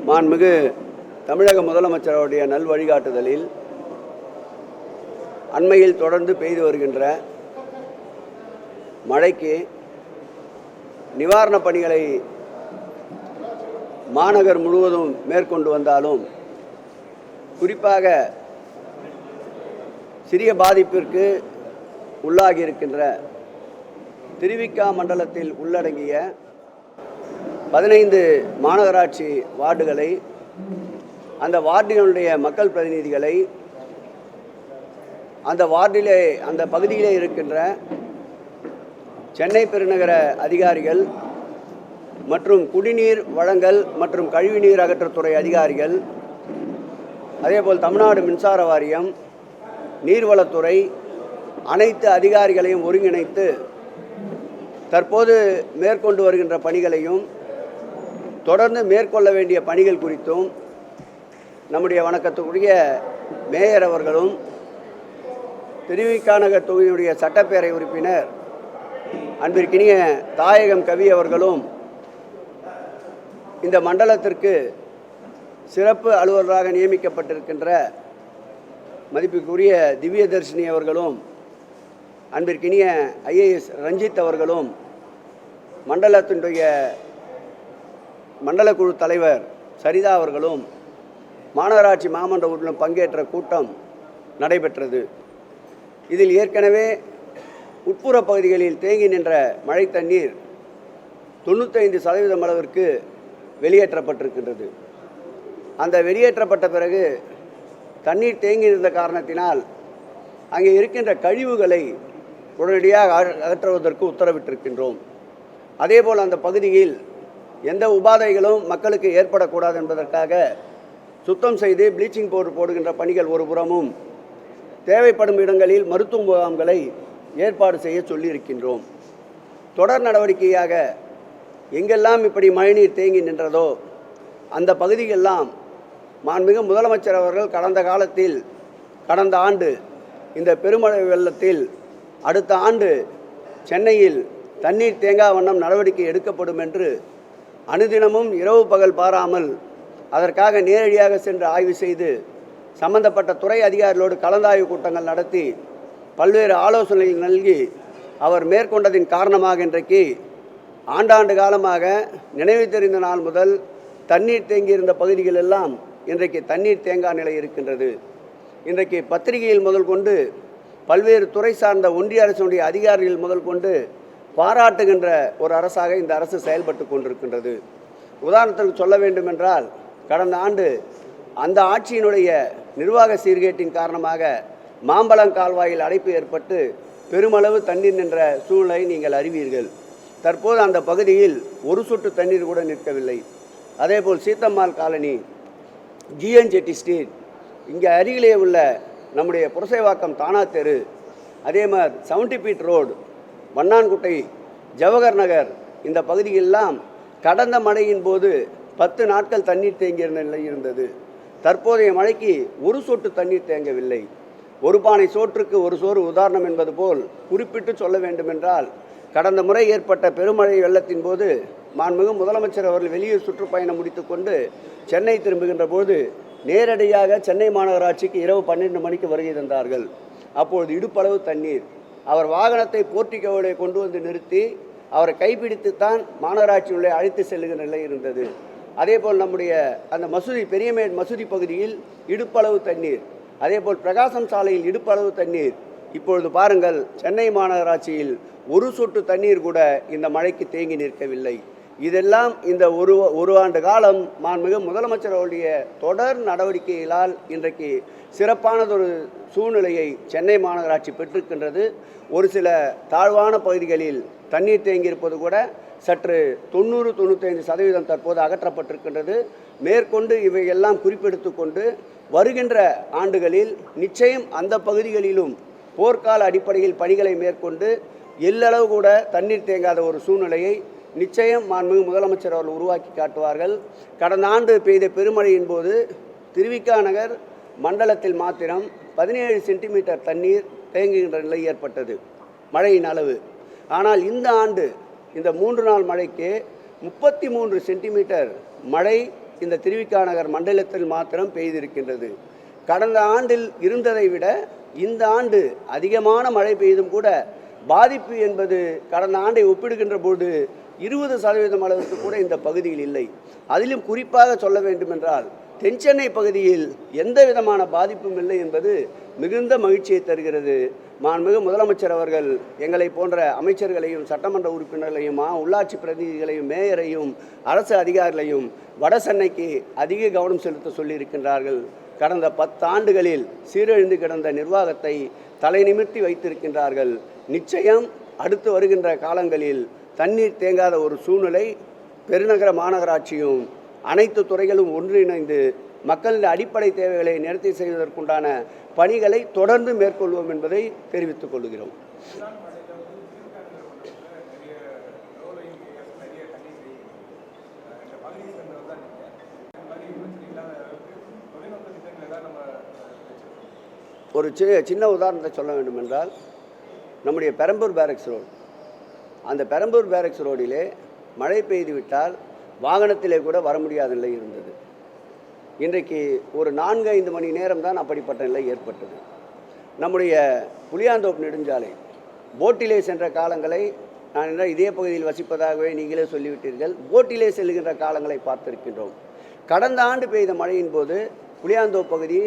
மாண்புமிகு தமிழக முதலமைச்சருடைய நல்வழிகாட்டுதலில் அண்மையில் தொடர்ந்து பெய்து வருகின்ற மழைக்கு நிவாரணப் பணிகளை மாநகர் முழுவதும் மேற்கொண்டு வந்தாலும் குறிப்பாக சிறிய பாதிப்பிற்கு உள்ளாகி இருக்கின்ற திருவிக மண்டலத்தில் உள்ளடங்கிய 15 மாநகராட்சி வார்டுகளை, அந்த வார்டுகளுடைய மக்கள் பிரதிநிதிகளை, அந்த பகுதியிலே இருக்கின்ற சென்னை பெருநகர அதிகாரிகள் மற்றும் குடிநீர் வழங்கல் மற்றும் கழிவுநீர் அகற்றத்துறை அதிகாரிகள், அதேபோல் தமிழ்நாடு மின்சார வாரியம், நீர்வளத்துறை அனைத்து அதிகாரிகளையும் ஒருங்கிணைத்து தற்போது மேற்கொண்டு வருகின்ற பணிகளையும் தொடர்ந்து மேற்கொள்ள வேண்டிய பணிகள் குறித்தும் நம்முடைய வணக்கத்துக்குரிய மேயர் அவர்களும் திருவிக நகர் தொகுதியுடைய சட்டப்பேரவை உறுப்பினர் அன்பிற்கினிய தாயகம் கவி அவர்களும் இந்த மண்டலத்திற்கு சிறப்பு அலுவலராக நியமிக்கப்பட்டிருக்கின்ற மதிப்புக்குரிய திவ்யதர்ஷினி அவர்களும் அன்பிற்கினிய IAS ரஞ்சித் அவர்களும் மண்டலத்தினுடைய மண்டல குழு தலைவர் சரிதா அவர்களும் மாநகராட்சி மாமன்ற உறுப்பினர் பங்கேற்ற கூட்டம் நடைபெற்றது. இதில் ஏற்கனவே உட்புற பகுதிகளில் தேங்கி நின்ற மழை தண்ணீர் 95% அளவிற்கு வெளியேற்றப்பட்டிருக்கின்றது. அந்த வெளியேற்றப்பட்ட பிறகு தண்ணீர் தேங்கி இருந்த காரணத்தினால் அங்கே இருக்கின்ற கழிவுகளை உடனடியாக அகற்றுவதற்கு உத்தரவிட்டிருக்கின்றோம். அதேபோல் அந்த பகுதியில் எந்த உபாதைகளும் மக்களுக்கு ஏற்படக்கூடாது என்பதற்காக சுத்தம் செய்து ப்ளீச்சிங் பவுடர் போடுகின்ற பணிகள் ஒரு புறமும், தேவைப்படும் இடங்களில் மருத்துவ முகாம்களை ஏற்பாடு செய்ய சொல்லியிருக்கின்றோம். தொடர் நடவடிக்கையாக எங்கெல்லாம் இப்படி மழைநீர் தேங்கி நின்றதோ அந்த பகுதிகளெல்லாம் மாண்புமிகு முதலமைச்சர் அவர்கள் கடந்த ஆண்டு இந்த பெருமழை வெள்ளத்தில் அடுத்த ஆண்டு சென்னையில் தண்ணீர் தேங்கா வண்ணம் நடவடிக்கை எடுக்கப்படும் என்று அனுதினமும் இரவு பகல் பாராமல் அதற்காக நேரடியாக சென்று ஆய்வு செய்து சம்பந்தப்பட்ட துறை அதிகாரிகளோடு கலந்தாய்வு கூட்டங்கள் நடத்தி பல்வேறு ஆலோசனைகள் நல்கி அவர் மேற்கொண்டதின் காரணமாக இன்றைக்கு ஆண்டாண்டு காலமாக நினைவு தெரிந்த நாள் முதல் தண்ணீர் தேங்கியிருந்த பகுதிகளெல்லாம் இன்றைக்கு தண்ணீர் தேங்கா நிலை இருக்கின்றது. இன்றைக்கு பத்திரிகையில் முதல் கொண்டு பல்வேறு துறை சார்ந்த ஒன்றிய அரசுடைய அதிகாரிகள் முதல் கொண்டு பாராட்டுகின்ற ஒரு அரசாக இந்த அரசு செயல்பட்டு கொண்டிருக்கின்றது. உதாரணத்திற்கு சொல்ல வேண்டுமென்றால், கடந்த ஆண்டு அந்த ஆட்சியினுடைய நிர்வாக சீர்கேட்டின் காரணமாக மாம்பழம் கால்வாயில் அடைப்பு ஏற்பட்டு பெருமளவு தண்ணீர் நின்ற சூழ்நிலை நீங்கள் அறிவீர்கள். தற்போது அந்த பகுதியில் ஒரு சொட்டு தண்ணீர் கூட நிற்கவில்லை. அதேபோல் Seethammal colony, GN Chetty street, இங்கே அருகிலே உள்ள நம்முடைய புரசைவாக்கம் தானா தெரு, அதே மாதிரி 70 ஃபீட் ரோடு, வண்ணான்குட்டை, ஜவஹர் நகர், இந்த பகுதியெல்லாம் கடந்த மழையின் போது 10 நாட்கள் தண்ணீர் தேங்கியிருந்த நிலை இருந்தது. தற்போதைய மழைக்கு ஒரு சொட்டு தண்ணீர் தேங்கவில்லை. ஒரு பானை சோற்றுக்கு ஒரு சோறு உதாரணம் என்பது போல் குறிப்பிட்டு சொல்ல வேண்டுமென்றால், கடந்த முறை ஏற்பட்ட பெருமழை வெள்ளத்தின் போது மாண்புமிகு முதலமைச்சர் அவர்கள் வெளியூர் சுற்றுப்பயணம் முடித்துக்கொண்டு சென்னை திரும்புகின்ற போது நேரடியாக சென்னை மாநகராட்சிக்கு இரவு 12 மணிக்கு வருகை தந்தார்கள். அப்பொழுது இடுப்பளவு தண்ணீர். அவர் வாகனத்தை போர்ட்டிகோவிலே கொண்டு வந்து நிறுத்தி அவரை கைப்பிடித்துத்தான் மாநகராட்சியுள்ளே அழைத்து செல்லுகிற நிலை இருந்தது. அதேபோல் நம்முடைய அந்த மசூதி, பெரியமேட் மசூதி பகுதியில் இடுப்பளவு தண்ணீர். அதேபோல் பிரகாசம் சாலையில் இடுப்பளவு தண்ணீர். இப்பொழுது பாருங்கள், சென்னை மாநகராட்சியில் ஒரு சொட்டு தண்ணீர் கூட இந்த மழைக்கு தேங்கி நிற்கவில்லை. இதெல்லாம் இந்த ஒரு ஆண்டு காலம் மாண்புமிகு முதலமைச்சர் அவருடைய தொடர் நடவடிக்கைகளால் இன்றைக்கு சிறப்பானதொரு சூழ்நிலையை சென்னை மாநகராட்சி பெற்றிருக்கின்றது. ஒரு சில தாழ்வான பகுதிகளில் தண்ணீர் தேங்கியிருப்பது கூட சற்று 90-95% தற்போது அகற்றப்பட்டிருக்கின்றது. மேற்கொண்டு இவையெல்லாம் குறிப்பெடுத்து கொண்டு வருகின்ற ஆண்டுகளில் நிச்சயம் அந்த பகுதிகளிலும் போர்க்கால அடிப்படையில் பணிகளை மேற்கொண்டு எல்லளவு கூட தண்ணீர் தேங்காத ஒரு சூழ்நிலையை நிச்சயம் மாண்புமிகு முதலமைச்சர் அவர்கள் உருவாக்கி காட்டுவார்கள். கடந்த ஆண்டு பெய்த பெருமழையின் போது திருவிக நகர் மண்டலத்தில் மாத்திரம் 17 சென்டிமீட்டர் தண்ணீர் தேங்குகின்ற நிலை ஏற்பட்டது மழையின் அளவு. ஆனால் இந்த ஆண்டு இந்த 3 நாள் மழைக்கு 33 சென்டிமீட்டர் மழை இந்த திருவிக நகர் மண்டலத்தில் மாத்திரம் பெய்திருக்கின்றது. கடந்த ஆண்டில் இருந்ததை விட இந்த ஆண்டு அதிகமான மழை பெய்தும் கூட பாதிப்பு என்பது கடந்த ஆண்டை ஒப்பிடுகின்ற போது 20% அளவுக்கு கூட இந்த பகுதியில் இல்லை. அதிலும் குறிப்பாக சொல்ல வேண்டுமென்றால் தென்சென்னை பகுதியில் எந்த விதமான பாதிப்பும் இல்லை என்பது மிகுந்த மகிழ்ச்சியை தருகிறது. மாண்புமிகு முதலமைச்சர் அவர்கள் எங்களை போன்ற அமைச்சர்களையும் சட்டமன்ற உறுப்பினர்களையும் உள்ளாட்சி பிரதிநிதிகளையும் மேயரையும் அரசு அதிகாரிகளையும் வட சென்னைக்கு அதிக கவனம் செலுத்த சொல்லியிருக்கின்றார்கள். கடந்த 10 ஆண்டுகளில் சீரழிந்து கிடந்த நிர்வாகத்தை தலை நிமிர்த்தி வைத்திருக்கின்றார்கள். நிச்சயம் அடுத்து வருகின்ற காலங்களில் தண்ணீர் தேங்காத ஒரு சூழ்நிலை பெருநகர மாநகராட்சியும் அனைத்து துறைகளும் ஒன்றிணைந்து மக்களின் அடிப்படை தேவைகளை நிவர்த்தி செய்வதற்குண்டான பணிகளை தொடர்ந்து மேற்கொள்வோம் என்பதை தெரிவித்துக் கொள்கிறோம். ஒரு சின்ன உதாரணத்தை சொல்ல வேண்டும் என்றால், நம்முடைய பெரம்பூர் பேரக்ஸ் ரோடு, அந்த பெரம்பூர் பேரக்ஸ் ரோடிலே மழை பெய்து விட்டால் வாகனத்திலே கூட வர முடியாத நிலை இருந்தது. இன்றைக்கு ஒரு 4-5 மணி நேரம் தான் அப்படிப்பட்ட நிலை ஏற்பட்டது. நம்முடைய புளியாந்தோப்பு நெடுஞ்சாலை போட்டிலே சென்ற காலங்களை நான் என்ன இதே பகுதியில் வசிப்பதாகவே நீங்களே சொல்லிவிட்டீர்கள். போட்டிலே செல்கின்ற காலங்களை பார்த்திருக்கின்றோம். கடந்த ஆண்டு பெய்த மழையின் போது புளியாந்தோப்பு பகுதி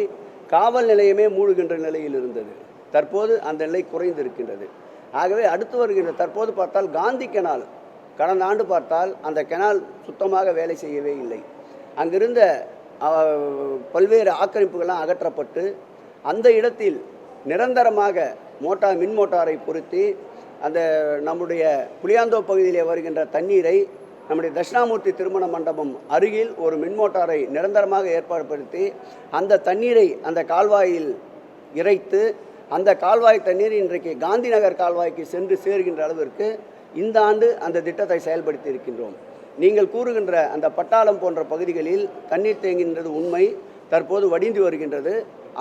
காவல் நிலையமே மூழ்கின்ற நிலையில் இருந்தது. தற்போது அந்த நிலை குறைந்திருக்கின்றது. ஆகவே அடுத்து வருகின்ற தற்போது பார்த்தால் காந்தி கெனால், கடந்த ஆண்டு பார்த்தால் அந்த கெனால் சுத்தமாக வேலை செய்யவே இல்லை. அங்கிருந்த பல்வேறு ஆக்கிரமிப்புகள்லாம் அகற்றப்பட்டு அந்த இடத்தில் நிரந்தரமாக மின் மோட்டாரை பொருத்தி அந்த நம்முடைய புளியாந்தோப்பு பகுதியிலே வருகின்ற தண்ணீரை நம்முடைய தட்சிணாமூர்த்தி திருமண மண்டபம் அருகில் ஒரு மின் மோட்டாரை நிரந்தரமாக ஏற்பாடுபடுத்தி அந்த தண்ணீரை அந்த கால்வாயில் இறைத்து அந்த கால்வாய் தண்ணீர் இன்றைக்கு காந்தி நகர் கால்வாய்க்கு சென்று சேர்கின்ற அளவிற்கு இந்த ஆண்டு அந்த திட்டத்தை செயல்படுத்தி இருக்கின்றோம். நீங்கள் கூறுகின்ற அந்த பட்டாளம் போன்ற பகுதிகளில் தண்ணீர் தேங்குகின்றது உண்மை. தற்போது வடிந்து வருகின்றது.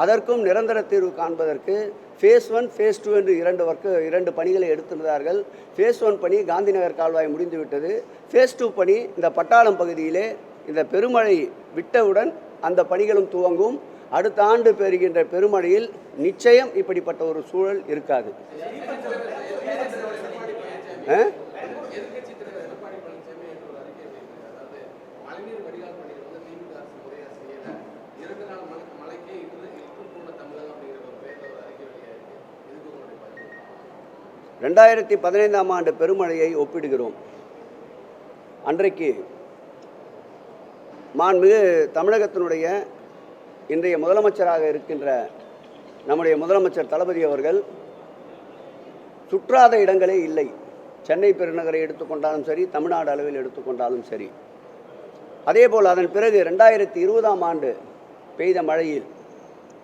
அதற்கும் நிரந்தர தீர்வு காண்பதற்கு ஃபேஸ் 1 ஃபேஸ் 2 என்று 2 பணிகளை எடுத்திருந்தார்கள். ஃபேஸ் 1 பணி காந்தி நகர் கால்வாய் முடிந்துவிட்டது. ஃபேஸ் 2 பணி இந்த பட்டாளம் பகுதியிலே இந்த பெருமழை விட்டவுடன் அந்த பணிகளும் துவங்கும். அடுத்த ஆண்டு பெறுகின்ற பெருமழையில் நிச்சயம் இப்படிப்பட்ட ஒரு சூழல் இருக்காது. ரெண்டாயிரத்தி 15ஆம் ஆண்டு பெருமழையை ஒப்பிடுகிறோம். அன்றைக்கு மாண்புமிகு தமிழகத்தினுடைய இன்றைய முதலமைச்சராக இருக்கின்ற நம்முடைய முதலமைச்சர் தளபதி அவர்கள் சுற்றாத இடங்களே இல்லை. சென்னை பெருநகரை எடுத்துக்கொண்டாலும் சரி, தமிழ்நாடு அளவில் எடுத்துக்கொண்டாலும் சரி. அதேபோல் அதன் பிறகு 2020ஆம் ஆண்டு பெய்த மழையில்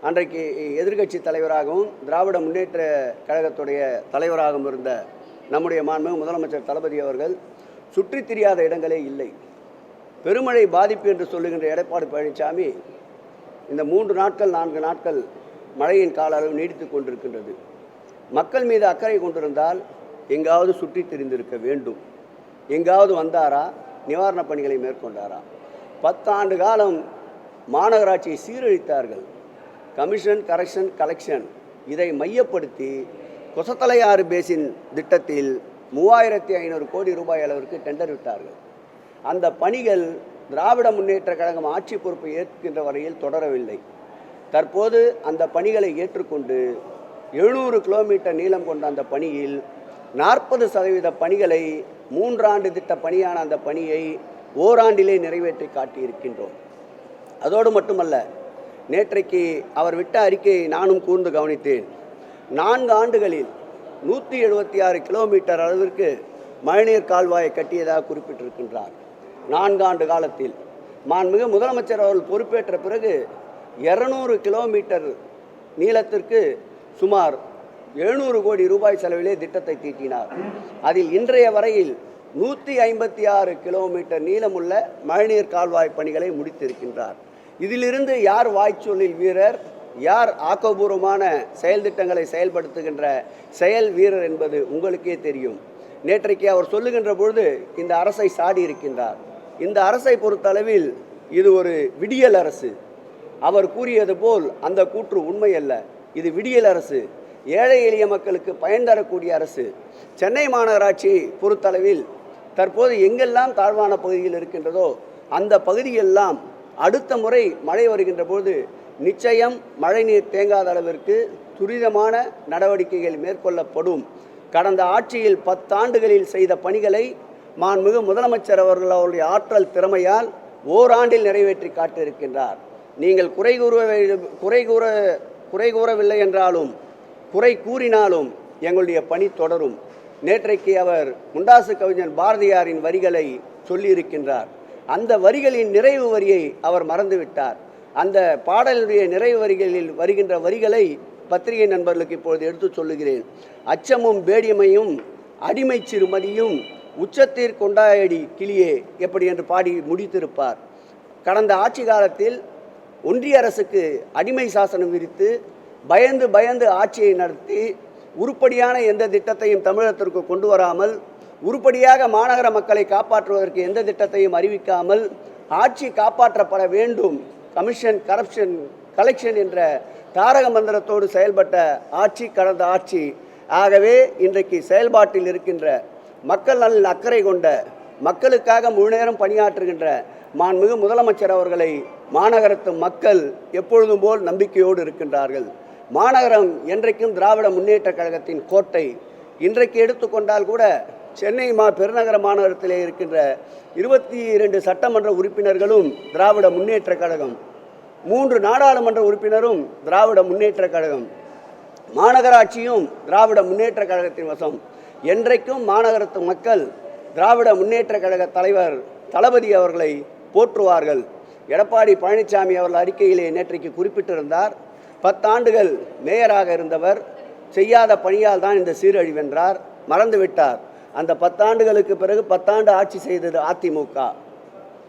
அன்றைக்கு எதிர்க்கட்சி தலைவராகவும் திராவிட முன்னேற்ற கழகத்துடைய தலைவராகவும் இருந்த நம்முடைய மாண்புமிகு முதலமைச்சர் தளபதி அவர்கள் சுற்றி திரியாத இடங்களே இல்லை. பெருமழை பாதிப்பு என்று சொல்லுகின்ற எடப்பாடி பழனிசாமி இந்த 3 நாட்கள் 4 நாட்கள் மழையின் கால அளவு நீடித்து கொண்டிருக்கின்றது. மக்கள் மீது அக்கறை கொண்டிருந்தால் எங்காவது சுற்றி திரிந்திருக்க வேண்டும். எங்காவது வந்தாரா? நிவாரணப் பணிகளை மேற்கொண்டாரா? 10 ஆண்டு காலம் மாநகராட்சியை சீரழித்தார்கள். கமிஷன், கரெக்ஷன், கலெக்ஷன் இதை மையப்படுத்தி கொசத்தலையாறு பேசின் திட்டத்தில் 3500 கோடி ரூபாய் அளவிற்கு டெண்டர் விட்டார்கள். அந்த பணிகள் திராவிட முன்னேற்ற கழகம் ஆட்சி பொறுப்பை ஏற்கின்ற வரையில் தொடரவில்லை. தற்போது அந்த பணிகளை ஏற்றுக்கொண்டு 700 கிலோமீட்டர் நீளம் கொண்ட அந்த பணியில் 40% பணிகளை 3 ஆண்டு திட்ட பணியான அந்த பணியை ஓராண்டிலே நிறைவேற்றி காட்டியிருக்கின்றோம். அதோடு மட்டுமல்ல, நேற்றைக்கு அவர் விட்ட அறிக்கையை நானும் கூர்ந்து கவனித்தேன். 4 ஆண்டுகளில் 176 கிலோமீட்டர் அளவிற்கு மழைநீர் கால்வாயை கட்டியதாக குறிப்பிட்டிருக்கின்றார். 4 ஆண்டு காலத்தில் மாண்புமிகு முதலமைச்சர் அவர்கள் பொறுப்பேற்ற பிறகு 200 கிலோமீட்டர் நீளத்திற்கு சுமார் 700 கோடி ரூபாய் செலவிலே திட்டத்தை தீட்டினார். அதில் இன்றைய வரையில் 156 கிலோமீட்டர் நீளமுள்ள மழைநீர் கால்வாய் பணிகளை முடித்திருக்கின்றார். இதிலிருந்து யார் வாய்ச்சொல்லில் வீரர், யார் ஆக்கப்பூர்வமான செயல் திட்டங்களை செயல்படுத்துகின்ற செயல் வீரர் என்பது உங்களுக்கே தெரியும். நேற்றைக்கு அவர் சொல்லுகின்ற பொழுது இந்த அரசை சாடி இருக்கின்றார். இந்த அரசை பொறுத்தளவில் இது ஒரு விடியல் அரசு. அவர் கூறியது போல் அந்த கூற்று உண்மை அல்ல. இது விடியல் அரசு, ஏழை எளிய மக்களுக்கு பயன் தரக்கூடிய அரசு. சென்னை மாநகராட்சியை பொறுத்தளவில் தற்போது எங்கெல்லாம் தாழ்வான பகுதியில் இருக்கின்றதோ அந்த பகுதியெல்லாம் அடுத்த முறை மழை வருகின்ற போது நிச்சயம் மழைநீர் தேங்காத அளவிற்கு துரிதமான நடவடிக்கைகள் மேற்கொள்ளப்படும். கடந்த ஆட்சியில் 10 ஆண்டுகளில் செய்த பணிகளை மாண்புமிகு முதலமைச்சர் அவர்கள் அவருடைய ஆற்றல் திறமையால் ஓராண்டில் நிறைவேற்றி காட்டியிருக்கின்றார். நீங்கள் குறை கூறவில்லை என்றாலும் குறை கூறினாலும் எங்களுடைய பணி தொடரும். நேற்றைக்கு அவர் முண்டாசு கவிஞன் பாரதியாரின் வரிகளை சொல்லியிருக்கின்றார். அந்த வரிகளின் நிறைவு வரியை அவர் மறந்துவிட்டார். அந்த பாடலுடைய நிறைவு வரிகளில் வருகின்ற வரிகளை பத்திரிகை நண்பர்களுக்கு இப்பொழுது எடுத்து சொல்லுகிறேன். அச்சமும் பேடியமையும் அடிமை சிறுமதியும் உச்சத்தீர் கொண்டாயடி கிளியே எப்படி என்று பாடி முடித்திருப்பார். கடந்த ஆட்சி காலத்தில் ஒன்றிய அரசுக்கு அடிமை சாசனம் விரித்து பயந்து ஆட்சியை நடத்தி உருப்படியான எந்த திட்டத்தையும் தமிழகத்திற்கு கொண்டு வராமல், உருப்படியாக மாநகர மக்களை காப்பாற்றுவதற்கு எந்த திட்டத்தையும் அறிவிக்காமல் ஆட்சி காப்பாற்றப்பட வேண்டும், கமிஷன் கலெக்ஷன் என்ற தாரக மந்திரத்தோடு செயல்பட்ட ஆட்சி கடந்த ஆட்சி. ஆகவே இன்றைக்கு செயல்பாட்டில் இருக்கின்ற மக்கள் நலனில் அக்கறை கொண்ட, மக்களுக்காக முழு நேரம் பணியாற்றுகின்ற மாண்புமிகு முதலமைச்சர் அவர்களை மாநகரத்து மக்கள் எப்பொழுதும் போல் நம்பிக்கையோடு இருக்கின்றார்கள். மாநகரம் என்றைக்கும் திராவிட முன்னேற்ற கழகத்தின் கோட்டை. இன்றைக்கு எடுத்துக்கொண்டால் கூட சென்னை பெருநகர மாநகரத்திலே இருக்கின்ற 22 சட்டமன்ற உறுப்பினர்களும் திராவிட முன்னேற்ற கழகம், 3 நாடாளுமன்ற உறுப்பினரும் திராவிட முன்னேற்ற கழகம், மாநகராட்சியும் திராவிட முன்னேற்ற கழகத்தின் வசம். என்றைக்கும் மாநகரத்து மக்கள் திராவிட முன்னேற்ற கழக தலைவர் தளபதி அவர்களை போற்றுவார்கள். எடப்பாடி பழனிசாமி அவர்கள் அறிக்கையிலே நேற்றைக்கு குறிப்பிட்டிருந்தார், 10 ஆண்டுகள் மேயராக இருந்தவர் செய்யாத பணியால் தான் இந்த சீரழிவென்றார். மறந்துவிட்டார், அந்த 10 ஆண்டுகளுக்கு பிறகு 10 ஆண்டு ஆட்சி செய்தது அதிமுக.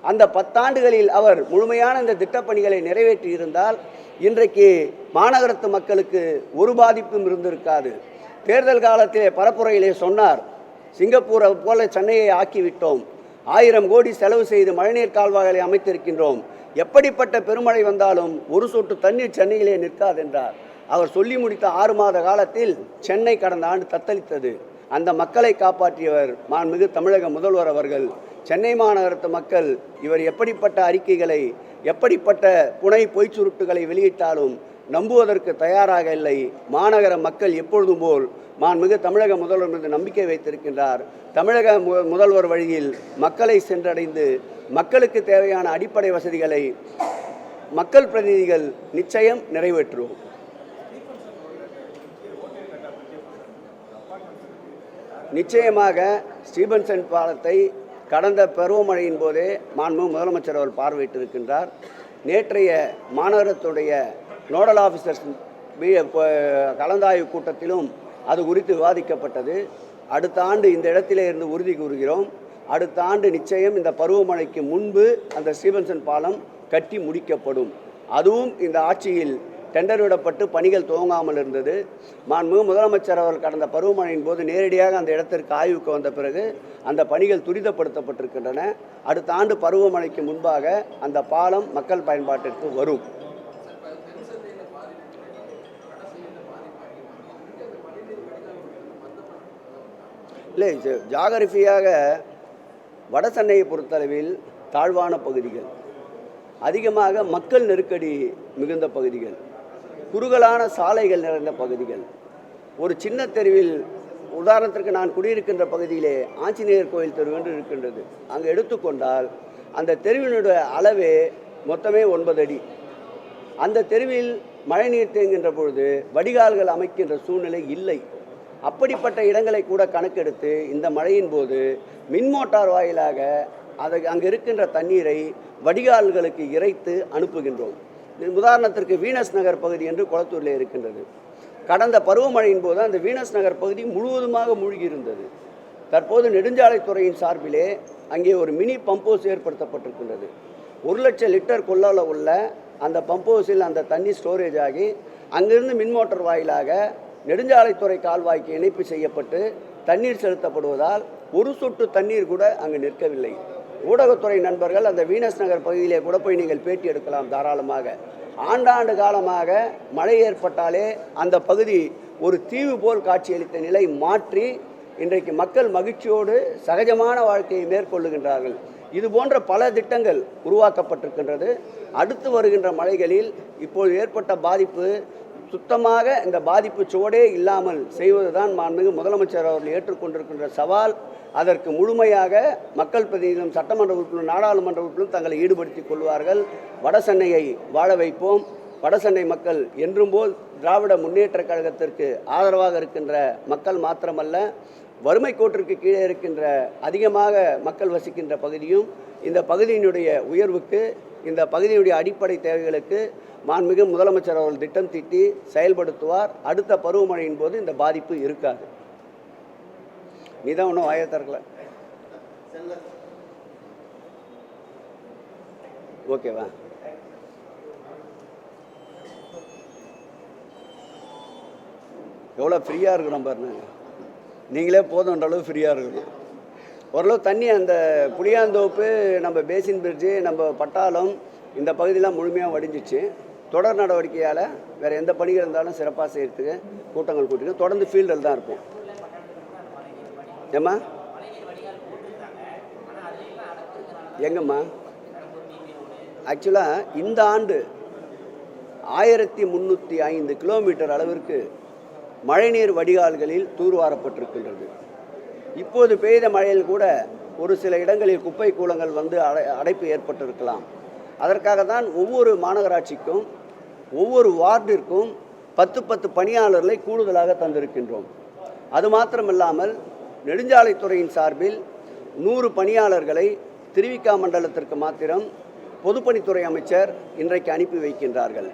அந்த 10 ஆண்டுகளில் அவர் முழுமையான இந்த திட்டப்பணிகளை நிறைவேற்றி இருந்தால் இன்றைக்கு மாநகரத்து மக்களுக்கு ஒரு பாதிப்பும் இருந்திருக்காது. தேர்தல் காலத்திலே பரப்புரையிலே சொன்னார், சிங்கப்பூரை போல சென்னையை ஆக்கிவிட்டோம், 1000 கோடி செலவு செய்து மழைநீர் கால்வாய்களை அமைத்திருக்கின்றோம், எப்படிப்பட்ட பெருமழை வந்தாலும் ஒரு சொட்டு தண்ணீர் சென்னையிலே நிற்காது என்றார். அவர் சொல்லி முடித்த 6 மாத காலத்தில் சென்னை கடந்த ஆண்டு தத்தளித்தது. அந்த மக்களை காப்பாற்றியவர் மாண்புமிகு தமிழக முதல்வர் அவர்கள். சென்னை மாநகரத்து மக்கள் இவர் எப்படிப்பட்ட அறிக்கைகளை, எப்படிப்பட்ட புனை பொய்ச் சுருட்டுகளை வெளியிட்டாலும் நம்புவதற்கு தயாராக இல்லை. மாநகர மக்கள் எப்பொழுதும் போல் மாண்புமிகு தமிழக முதல்வர் மீது நம்பிக்கை வைத்திருக்கின்றார். தமிழக முதல்வர் வழியில் மக்களை சென்றடைந்து மக்களுக்கு தேவையான அடிப்படை வசதிகளை மக்கள் பிரதிநிதிகள் நிச்சயம் நிறைவேற்றுவோம். நிச்சயமாக ஸ்டீபன்சன் பாலத்தை கடந்த பருவமழையின் போதே மாண்புமிகு முதலமைச்சர் அவர் பார்வையிட்டிருக்கின்றார். நேற்றைய மாநகரத்துடைய நோடல் ஆஃபீஸர்ஸ் கலந்தாய்வு கூட்டத்திலும் அது குறித்து விவாதிக்கப்பட்டது. அடுத்த ஆண்டு இந்த இடத்திலே இருந்து உறுதி கூறுகிறோம், அடுத்த ஆண்டு நிச்சயம் இந்த பருவமழைக்கு முன்பு அந்த ஸ்டீபன்சன் பாலம் கட்டி முடிக்கப்படும். அதுவும் இந்த ஆட்சியில் டெண்டர் விடப்பட்டு பணிகள் துவங்காமல் இருந்தது. மாண்புமிகு முதலமைச்சர் அவர்கள் கடந்த பருவமழையின் போது நேரடியாக அந்த இடத்திற்கு ஆய்வுக்கு வந்த பிறகு அந்த பணிகள் துரிதப்படுத்தப்பட்டிருக்கின்றன. அடுத்த ஆண்டு பருவமழைக்கு முன்பாக அந்த பாலம் மக்கள் பயன்பாட்டிற்கு வரும். இல்லை, ஜாகிரபியாக வட சென்னையை பொறுத்தளவில் தாழ்வான பகுதிகள், அதிகமாக மக்கள் நெருக்கடி மிகுந்த பகுதிகள், குறுகலான சாலைகள் நிறைந்த பகுதிகள். ஒரு சின்ன தெருவில், உதாரணத்திற்கு நான் குடியிருக்கின்ற பகுதியிலே ஆஞ்சநேயர் கோயில் தெரு என்று இருக்கின்றது. அங்கே எடுத்துக்கொண்டால் அந்த தெருவினுடைய அளவே மொத்தமே 9 அடி. அந்த தெருவில் மழைநீர் தேங்குகின்ற பொழுது வடிகால்கள் அமைக்கின்ற சூழ்நிலை இல்லை. அப்படிப்பட்ட இடங்களை கூட கணக்கெடுத்து இந்த மழையின் போது மின் மோட்டார் வாயிலாக அங்கே இருக்கின்ற தண்ணீரை வடிகால்களுக்கு இறைத்து அனுப்புகின்றோம். உதாரணத்திற்கு வீனஸ் நகர் பகுதி என்று கொளத்தூரில் இருக்கின்றது. கடந்த பருவமழையின் போது அந்த வீனஸ் நகர் பகுதி முழுவதுமாக மூழ்கி இருந்தது. தற்போது நெடுஞ்சாலைத்துறையின் சார்பிலே அங்கே ஒரு மினி பம்பவுஸ் ஏற்படுத்தப்பட்டிருக்கின்றது. 1 லட்சம் லிட்டர் கொள்ளளவு உள்ள அந்த பம்பவுஸில் அந்த தண்ணி ஸ்டோரேஜ் ஆகி அங்கிருந்து மின் மோட்டார் வாயிலாக நெடுஞ்சாலைத்துறை கால்வாய்க்கு இணைப்பு செய்யப்பட்டு தண்ணீர் செலுத்தப்படுவதால் ஒரு சொட்டு தண்ணீர் கூட அங்கு நிற்கவில்லை. ஊடகத்துறை நண்பர்கள் அந்த வீனஸ் நகர் பகுதியிலே கூட போய் நீங்கள் பேட்டி எடுக்கலாம் தாராளமாக. ஆண்டாண்டு காலமாக மழை ஏற்பட்டாலே அந்த பகுதி ஒரு தீவு போல் காட்சியளித்த நிலை மாற்றி இன்றைக்கு மக்கள் மகிழ்ச்சியோடு சகஜமான வாழ்க்கையை மேற்கொள்ளுகின்றார்கள். இது போன்ற பல திட்டங்கள் உருவாக்கப்பட்டிருக்கின்றது. அடுத்து வருகின்ற மழைகளில் இப்போது ஏற்பட்ட பாதிப்பு சுத்தமாக இந்த பாதிப்பு சுவடே இல்லாமல் செய்வதுதான் மாண்புமிகு முதலமைச்சர் அவர்கள் ஏற்றுக்கொண்டிருக்கின்ற சவால். அதற்கு முழுமையாக மக்கள் பிரதிநிதிகளும் சட்டமன்ற உறுப்பினரும் நாடாளுமன்ற உறுப்பினரும் தங்களை ஈடுபடுத்திக் கொள்வார்கள். வடசென்னையை வாழ வைப்போம். வடசென்னை மக்கள் என்றும் போல் திராவிட முன்னேற்ற கழகத்திற்கு ஆதரவாக இருக்கின்ற மக்கள் மாத்திரமல்ல, வறுமை கோட்டிற்கு கீழே இருக்கின்ற அதிகமாக மக்கள் வசிக்கின்ற பகுதியும் இந்த பகுதியினுடைய உயர்வுக்கு, இந்த பகுதியினுடைய அடிப்படை தேவைகளுக்கு மாண்புமிகு முதலமைச்சர் அவர்கள் திட்டம் தீட்டி செயல்படுத்துவார். அடுத்த பருவமழையின் போது இந்த பாதிப்பு இருக்காது. நீ தான் ஒன்றும் வாய திறக்கல. ஓகேவா? எவ்வளோ ஃப்ரீயாக இருக்கணும் பாருங்க. நீங்களே போதுன்ற அளவு ஃப்ரீயாக இருக்கணும். ஓரளவு தண்ணி அந்த புளியாந்தோப்பு, நம்ம பேசின் பிரிட்ஜு, நம்ம பட்டாளம் இந்த பகுதியெலாம் முழுமையாக வடிஞ்சிச்சு. தொடர் நடவடிக்கையால் வேறு எந்த பணிகள் இருந்தாலும் சிறப்பாக செய்கிறதுக்கு கூட்டங்கள் கூட்டிட்டு தொடர்ந்து ஃபீல்டில் தான் இருப்போம். ஏம்மா எங்கம்மா? ஆக்சுவலாக இந்த ஆண்டு 1305 கிலோமீட்டர் அளவிற்கு மழைநீர் வடிகால்களில் தூர்வாரப்பட்டிருக்கின்றது. இப்போது பெய்த மழையில் கூட ஒரு சில இடங்களில் குப்பை கூலங்கள் வந்து அடைப்பு ஏற்பட்டிருக்கலாம். அதற்காக தான் ஒவ்வொரு மாநகராட்சிக்கும் ஒவ்வொரு வார்டிற்கும் 10 பணியாளர்களை கூடுதலாக தந்திருக்கின்றோம். அது மாத்திரமில்லாமல் நெடுஞ்சாலைத்துறையின் சார்பில் 100 பணியாளர்களை திருவிக்கா மண்டலத்திற்கு மாத்திரம் பொதுப்பணித்துறை அமைச்சர் இன்றைக்கு அனுப்பி வைக்கின்றார்கள்.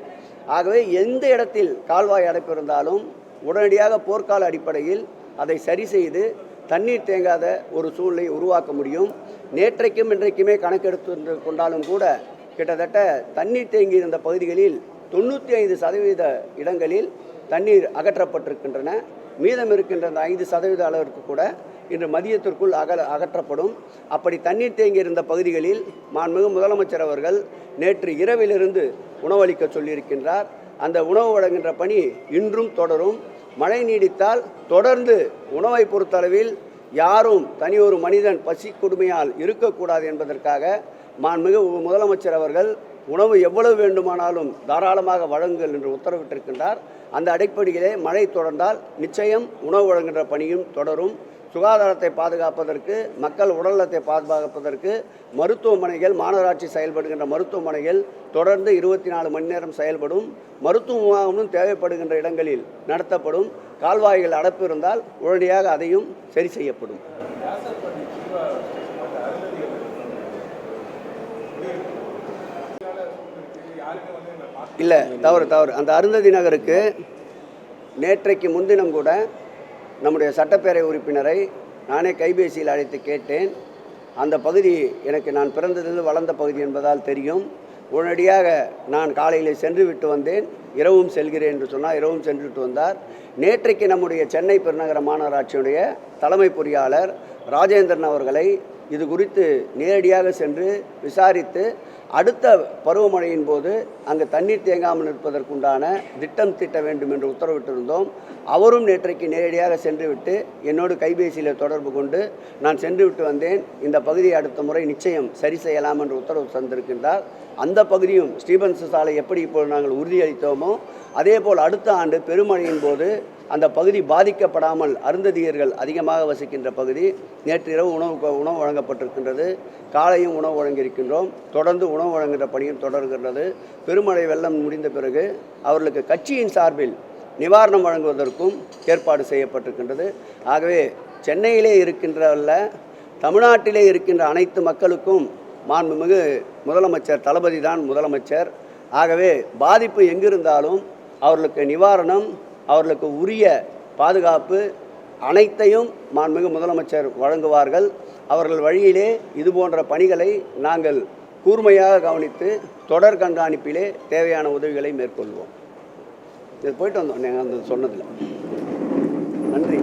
ஆகவே எந்த இடத்தில் கால்வாய் அடைப்பு இருந்தாலும் உடனடியாக போர்க்கால அடிப்படையில் அதை சரி செய்து தண்ணீர் தேங்காத ஒரு சூழ்நிலை உருவாக்க முடியும். நேற்றைக்கும் இன்றைக்குமே கணக்கெடுத்து கொண்டாலும் கூட கிட்டத்தட்ட தண்ணீர் தேங்கி இருந்த பகுதிகளில் 95% இடங்களில் தண்ணீர் அகற்றப்பட்டிருக்கின்றன. மீதம் இருக்கின்ற அந்த 5% அளவிற்கு கூட இன்று மதியத்திற்குள் அகற்றப்படும். அப்படி தண்ணீர் தேங்கி இருந்த பகுதிகளில் மாண்புமிகு முதலமைச்சர் அவர்கள் நேற்று இரவிலிருந்து உணவளிக்க சொல்லியிருக்கின்றார். அந்த உணவு வழங்குகின்ற பணி இன்றும் தொடரும். மழை நீடித்தால் தொடர்ந்து உணவை பொறுத்தளவில் யாரும் தனி ஒரு மனிதன் பசி கொடுமையால் இருக்கக்கூடாது என்பதற்காக மாண்புமிகு முதலமைச்சர் அவர்கள் உணவு எவ்வளவு வேண்டுமானாலும் தாராளமாக வழங்குங்கள் என்று உத்தரவிட்டிருக்கின்றார். அந்த அடிப்படையிலே மழை தொடர்ந்தால் நிச்சயம் உணவு வழங்குகின்ற பணியும் தொடரும். சுகாதாரத்தை பாதுகாப்பதற்கு, மக்கள் உடல்நலத்தை பாதுகாப்பதற்கு மருத்துவமனைகள், மாநகராட்சி செயல்படுகின்ற மருத்துவமனைகள் தொடர்ந்து 24 மணி நேரம் செயல்படும். மருத்துவ முகாமும் தேவைப்படுகின்ற இடங்களில் நடத்தப்படும். கால்வாய்கள் அடைப்பு இருந்தால் உடனடியாக அதையும் சரி செய்யப்படும். இல்லை, தவறு. அந்த அருந்ததி நகருக்கு நேற்றைக்கு முன்தினம் கூட நம்முடைய சட்டப்பேரவை உறுப்பினரை நானே கைபேசியில் அழைத்து கேட்டேன். அந்த பகுதி எனக்கு நான் பிறந்ததிலிருந்து வளர்ந்த பகுதி என்பதால் தெரியும். உடனடியாக நான் காலையில் சென்று விட்டு வந்தேன். இரவும் செல்கிறேன் என்று சொன்னால் இரவும் சென்றுவிட்டு வந்தார். நேற்றைக்கு நம்முடைய சென்னை பெருநகர மாநகராட்சியுடைய தலைமை பொறியாளர் ராஜேந்திரன் அவர்களை இது குறித்து நேரடியாக சென்று விசாரித்து அடுத்த பருவமழையின் போது அங்கு தண்ணீர் தேங்காமல் இருப்பதற்குண்டான திட்டம் தீட்ட வேண்டும் என்று உத்தரவிட்டிருந்தோம். அவரும் நேற்றைக்கு நேரடியாக சென்றுவிட்டு என்னோடு கைபேசியில் தொடர்பு கொண்டு நான் சென்றுவிட்டு வந்தேன், இந்த பகுதியை அடுத்த முறை நிச்சயம் சரி செய்யலாம் என்று உத்தரவு தந்திருக்கின்றார். அந்த பகுதியும் ஸ்டீபன்ஸ் சாலை எப்படி இப்போது நாங்கள் உறுதியளித்தோமோ அதேபோல் அடுத்த ஆண்டு பெருமழையின் போது அந்த பகுதி பாதிக்கப்படாமல், அருந்ததியர்கள் அதிகமாக வசிக்கின்ற பகுதி, நேற்று இரவு உணவு வழங்கப்பட்டிருக்கின்றது. காலையும் உணவு வழங்கியிருக்கின்றோம். தொடர்ந்து உணவு வழங்குகின்ற பணியும் தொடர்கின்றது. பெருமழை வெள்ளம் முடிந்த பிறகு அவர்களுக்கு கட்சியின் சார்பில் நிவாரணம் வழங்குவதற்கும் ஏற்பாடு செய்யப்பட்டிருக்கின்றது. ஆகவே சென்னையிலே இருக்கின்றவல்ல, தமிழ்நாட்டிலே இருக்கின்ற அனைத்து மக்களுக்கும் மாண்புமிகு முதலமைச்சர் தளபதி தான் முதலமைச்சர். ஆகவே பாதிப்பு எங்கிருந்தாலும் அவர்களுக்கு நிவாரணம், அவர்களுக்கு உரிய பாதுகாப்பு அனைத்தையும் மாண்புமிகு முதலமைச்சர் வழங்குவார்கள். அவர்கள் வழியிலே இதுபோன்ற பணிகளை நாங்கள் கூர்மையாக கவனித்து தொடர் கண்காணிப்பிலே தேவையான உதவிகளை மேற்கொள்வோம். இது போயிட்டு வந்தோம் அந்த சொன்னதில். நன்றி.